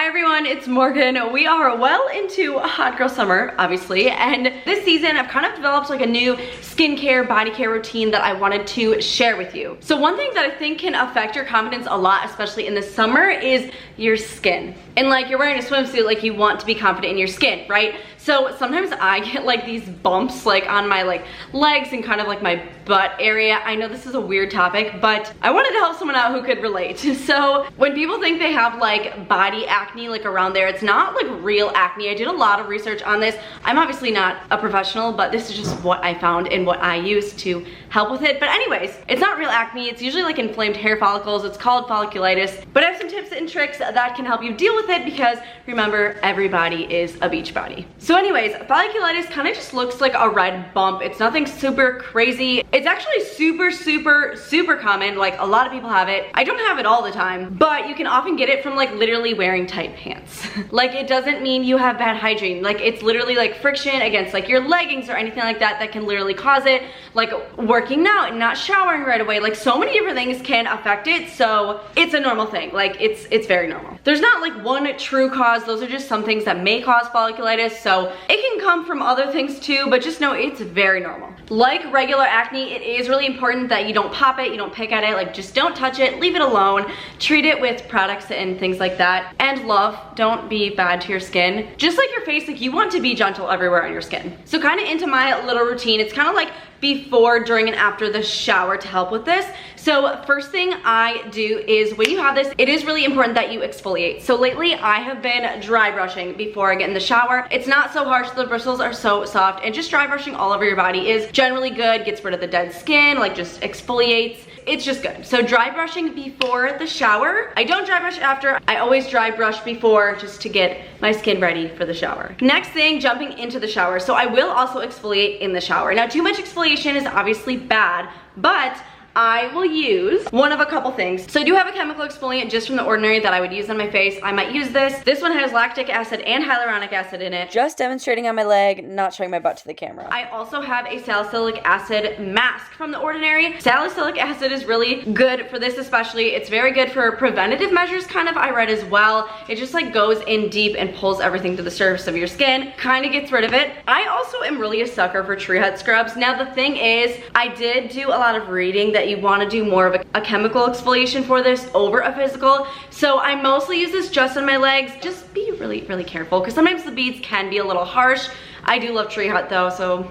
Hi everyone, it's Morgan. We are well into hot girl summer, obviously, and this season I've kind of developed like a new skincare, body care routine that I wanted to share with you. So one thing that I think can affect your confidence a lot, especially in the summer, is your skin. And like you're wearing a swimsuit, like you want to be confident in your skin, right? So sometimes I get like these bumps like on my like legs and kind of like my butt area. I know this is a weird topic, but I wanted to help someone out who could relate. So when people think they have like body acne like around there, it's not like real acne. I did a lot of research on this. I'm obviously not a professional, but this is just what I found and what I use to help with it. But anyways, it's not real acne. It's usually like inflamed hair follicles. It's called folliculitis. But I have some tips and tricks that can help you deal with it because remember, everybody is a beach body. So anyways, folliculitis kind of just looks like a red bump. It's nothing super crazy. It's actually super common. Like a lot of people have it. I don't have it all the time, but you can often get it from like literally wearing tight pants. Like it doesn't mean you have bad hygiene. Like it's literally like friction against like your leggings or anything like that that can literally cause it. Like working out and not showering right away. Like so many different things can affect it. So it's a normal thing. Like it's very normal. There's not like one true cause. Those are just some things that may cause folliculitis. So it can come from other things too, but just know it's very normal. Like regular acne, it is really important that you don't pop it, you don't pick at it, like just don't touch it, leave it alone, treat it with products and things like that. And love, don't be bad to your skin. Just like your face, like you want to be gentle everywhere on your skin. So kind of into my little routine, it's kind of like before, during, and after the shower to help with this. So first thing I do is when you have this, it is really important that you exfoliate. So lately I have been dry brushing before I get in the shower. It's not so harsh, the bristles are so soft, and just dry brushing all over your body is generally good, gets rid of the dead skin, like just exfoliates. It's just good. So dry brushing before the shower. I don't dry brush after. I always dry brush before just to get my skin ready for the shower. Next thing, jumping into the shower. So I will also exfoliate in the shower. Now too much exfoliation is obviously bad, but I will use one of a couple things. So I do have a chemical exfoliant just from The Ordinary that I would use on my face. I might use this. This one has lactic acid and hyaluronic acid in it. Just demonstrating on my leg, not showing my butt to the camera. I also have a salicylic acid mask from The Ordinary. Salicylic acid is really good for this especially. It's very good for preventative measures kind of, I read as well. It just like goes in deep and pulls everything to the surface of your skin. Kind of gets rid of it. I also am really a sucker for tree hut scrubs. Now the thing is, I did do a lot of reading that you want to do more of a chemical exfoliation for this over a physical. So I mostly use this just on my legs. Just be really careful because sometimes the beads can be a little harsh. I do love Tree Hut though, so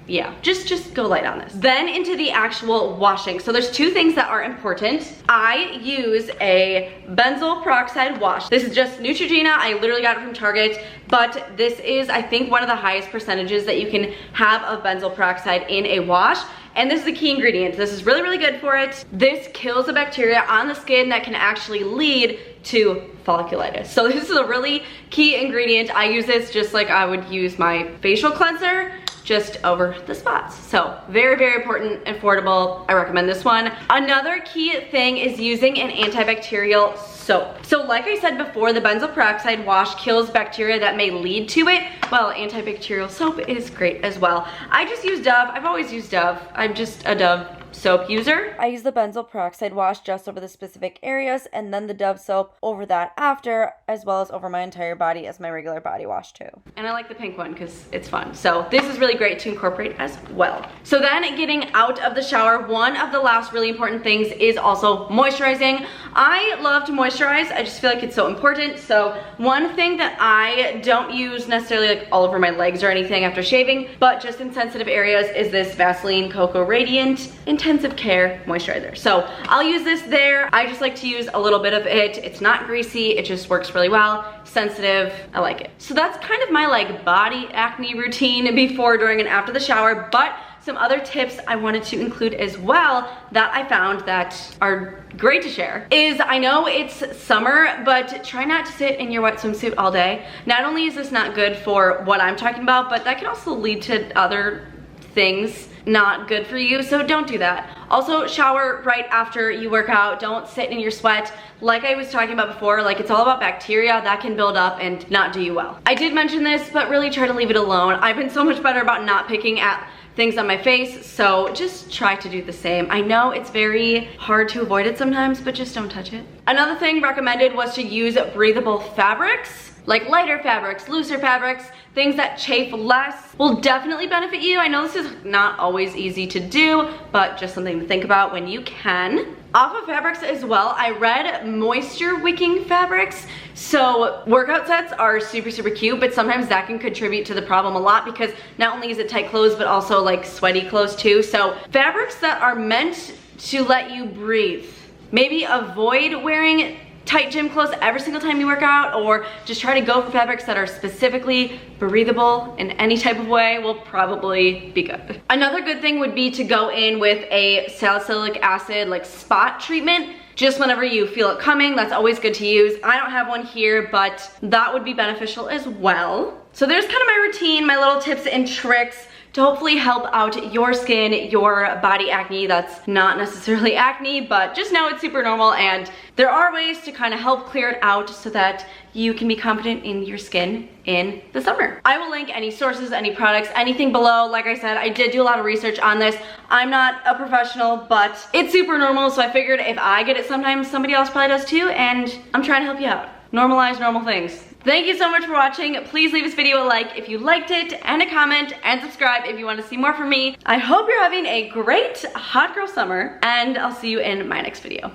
yeah, just go light on this. Then into the actual washing. So there's two things that are important. I use a benzoyl peroxide wash. This is just Neutrogena. I literally got it from Target, but this is, I think, one of the highest percentages that you can have of benzoyl peroxide in a wash. And this is a key ingredient. This is really good for it. This kills the bacteria on the skin that can actually lead to folliculitis. So this is a really key ingredient. I use this just like I would use my facial cleanser, just over the spots. So very important, affordable. I recommend this one. Another key thing is using an antibacterial soap. So like I said before, the benzoyl peroxide wash kills bacteria that may lead to it. Well, antibacterial soap is great as well. I just use Dove. I've always used Dove. I'm just a Dove soap user. I use the benzoyl peroxide wash just over the specific areas and then the Dove soap over that after, as well as over my entire body as my regular body wash too. And I like the pink one because it's fun. So this is really great to incorporate as well. So then getting out of the shower, one of the last really important things is also moisturizing. I love to moisturize. I just feel like it's so important. So one thing that I don't use necessarily like all over my legs or anything after shaving, but just in sensitive areas is this Vaseline Cocoa Radiant Intensive Care Moisturizer. So I'll use this there. I just like to use a little bit of it. It's not greasy. It just works really well. Sensitive. I like it. So that's kind of my like body acne routine before, during, and after the shower. But some other tips I wanted to include as well that I found that are great to share is, I know it's summer, but try not to sit in your wet swimsuit all day. Not only is this not good for what I'm talking about, but that can also lead to other things not good for you, so don't do that. Also, shower right after you work out. Don't sit in your sweat. Like I was talking about before, like it's all about bacteria that can build up and not do you well. I did mention this, but really try to leave it alone. I've been so much better about not picking at things on my face, so just try to do the same. I know it's very hard to avoid it sometimes, but just don't touch it. Another thing recommended was to use breathable fabrics, like lighter fabrics, looser fabrics, things that chafe less will definitely benefit you. I know this is not always easy to do, but just something to think about when you can. Off of fabrics as well, I read moisture wicking fabrics. So workout sets are super cute, but sometimes that can contribute to the problem a lot because not only is it tight clothes, but also like sweaty clothes too. So fabrics that are meant to let you breathe. Maybe avoid wearing tight gym clothes every single time you work out, or just try to go for fabrics that are specifically breathable in any type of way will probably be good. Another good thing would be to go in with a salicylic acid like spot treatment. Just whenever you feel it coming, that's always good to use. I don't have one here, but that would be beneficial as well. So there's kind of my routine, my little tips and tricks to hopefully help out your skin, your body acne that's not necessarily acne, but just know it's super normal and there are ways to kind of help clear it out so that you can be confident in your skin in the summer. I will link any sources, any products, anything below. Like I said, I did do a lot of research on this. I'm not a professional, but it's super normal, so I figured if I get it sometimes, somebody else probably does too, and I'm trying to help you out. Normalize normal things. Thank you so much for watching. Please leave this video a like if you liked it, and a comment, and subscribe if you want to see more from me. I hope you're having a great hot girl summer, and I'll see you in my next video.